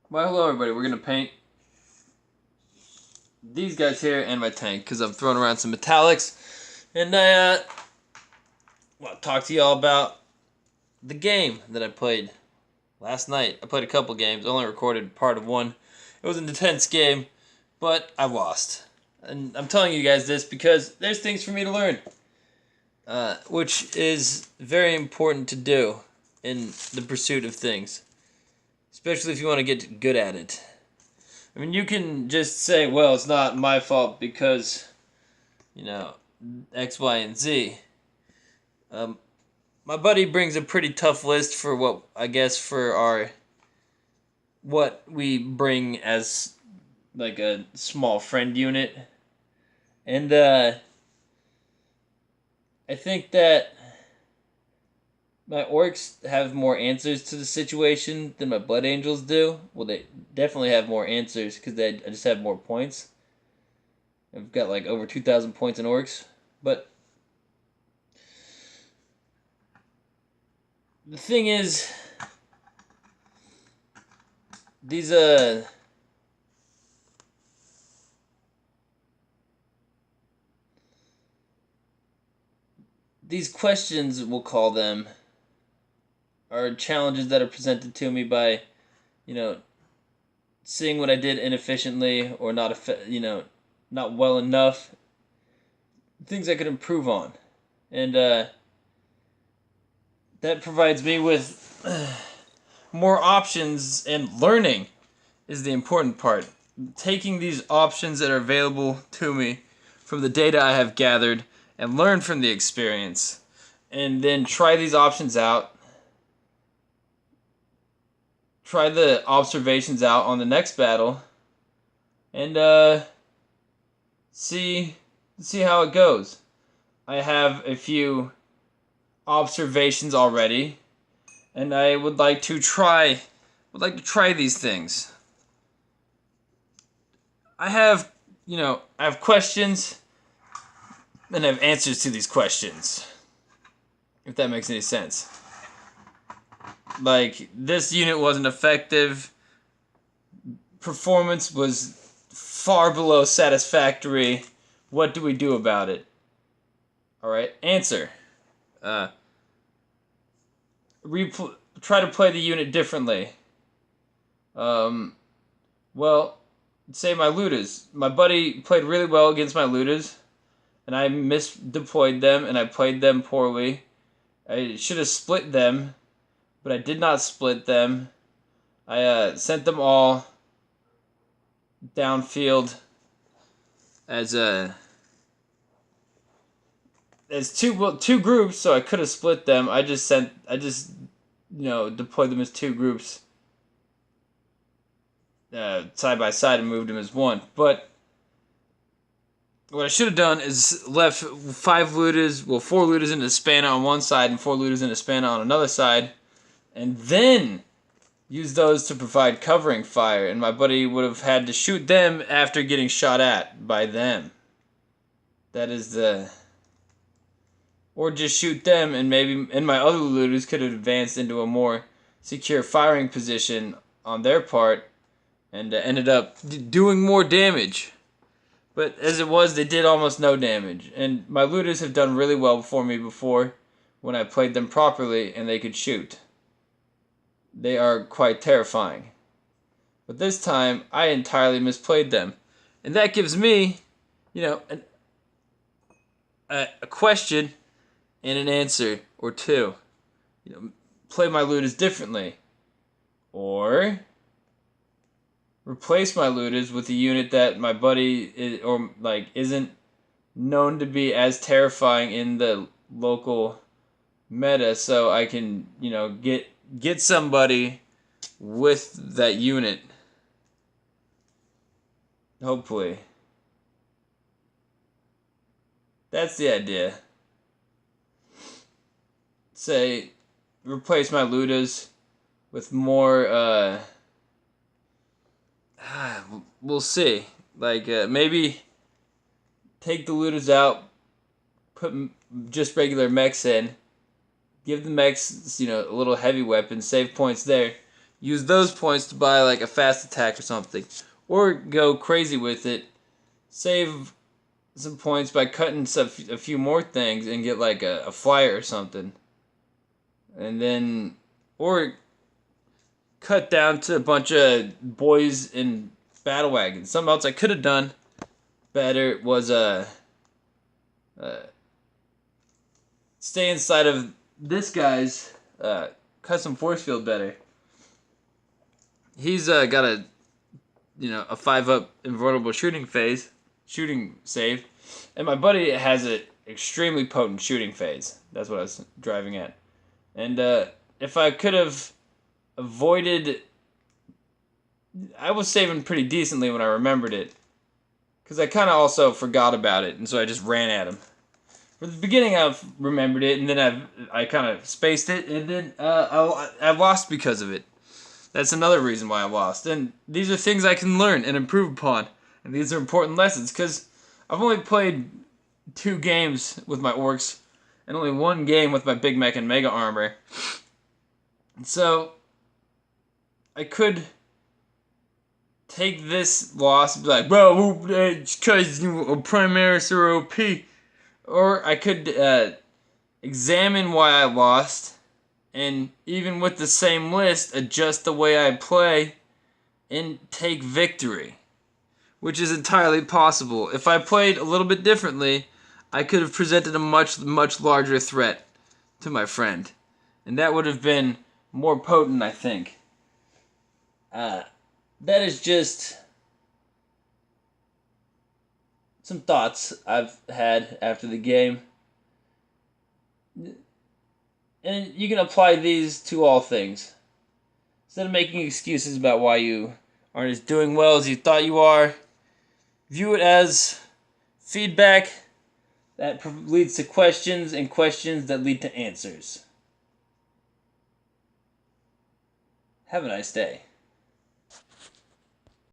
Well, hello everybody. We're gonna paint these guys here and my tank because I'm throwing around some metallics, and I want to talk to y'all about the game that I played last night. I played a couple games. Only recorded part of one. It was an intense game, but I lost. And I'm telling you guys this because there's things for me to learn, which is very important to do in the pursuit of things, especially if you want to get good at it. I mean, you can just say, well, it's not my fault because, you know, X, Y, and Z. Um, my buddy brings a pretty tough list for what, I guess, for what we bring as, like, a small friend unit. And, I think that my orcs have more answers to the situation than my blood angels do. Well, they definitely have more answers because I just have more points. I've got like over 2,000 points in orcs. But the thing is, these these questions, we'll call them, are challenges that are presented to me by, you know, seeing what I did inefficiently or not, not well enough. Things I could improve on, and that provides me with more options, and learning is the important part. Taking these options that are available to me from the data I have gathered and learn from the experience, and then try these options out. Try the observations out on the next battle, and see how it goes. I have a few observations already, and I would like to try these things. I have, I have questions, and I have answers to these questions. If that makes any sense. Like, this unit wasn't effective. Performance was far below satisfactory. What do we do about it? Alright, answer. Uh, try to play the unit differently. Well, say my Ludas. My buddy played really well against my Ludas, and I misdeployed them, and I played them poorly. I should have split them, but I did not split them. I sent them all downfield as two groups, so I could have split them. I just deployed them as two groups side by side and moved them as one. But what I should have done is left four Ludas in the spanner on one side and four Ludas in the spanner on another side, and then use those to provide covering fire, and my buddy would have had to shoot them after getting shot at by them. That is the... Or just shoot them, and my other looters could have advanced into a more secure firing position on their part, and ended up doing more damage. But as it was, they did almost no damage, and my looters have done really well for me before when I played them properly and they could shoot. They are quite terrifying. But this time, I entirely misplayed them. And that gives me, a question and an answer or two. Play my looters differently. Or replace my looters with a unit that my buddy isn't known to be as terrifying in the local meta, so I can, get somebody with that unit. Hopefully. That's the idea. Say, replace my Ludas with more, we'll see. Like, maybe take the Ludas out, put just regular mechs in, give the mechs, a little heavy weapon, save points there, use those points to buy like a fast attack or something, or go crazy with it, save some points by cutting a few more things and get like a flyer or something, and then or cut down to a bunch of boys in battle wagons. Something else I could have done better was stay inside of this guy's custom force field better. He's got a 5-up invulnerable shooting save, and my buddy has an extremely potent shooting phase. That's what I was driving at. And if I could have avoided, I was saving pretty decently when I remembered it, because I kind of also forgot about it, and so I just ran at him. For the beginning, I've remembered it, and then I kind of spaced it, and then I lost because of it. That's another reason why I lost. And these are things I can learn and improve upon, and these are important lessons, because I've only played 2 games with my orcs, and only 1 game with my Big Mech and Mega Armor. So I could take this loss and be like, bro, it's because Primaris are OP. Or I could examine why I lost, and even with the same list, adjust the way I play and take victory, which is entirely possible. If I played a little bit differently, I could have presented a much, much larger threat to my friend, and that would have been more potent, I think. That is just some thoughts I've had after the game. And you can apply these to all things. Instead of making excuses about why you aren't as doing well as you thought you are, view it as feedback that leads to questions, and questions that lead to answers. Have a nice day.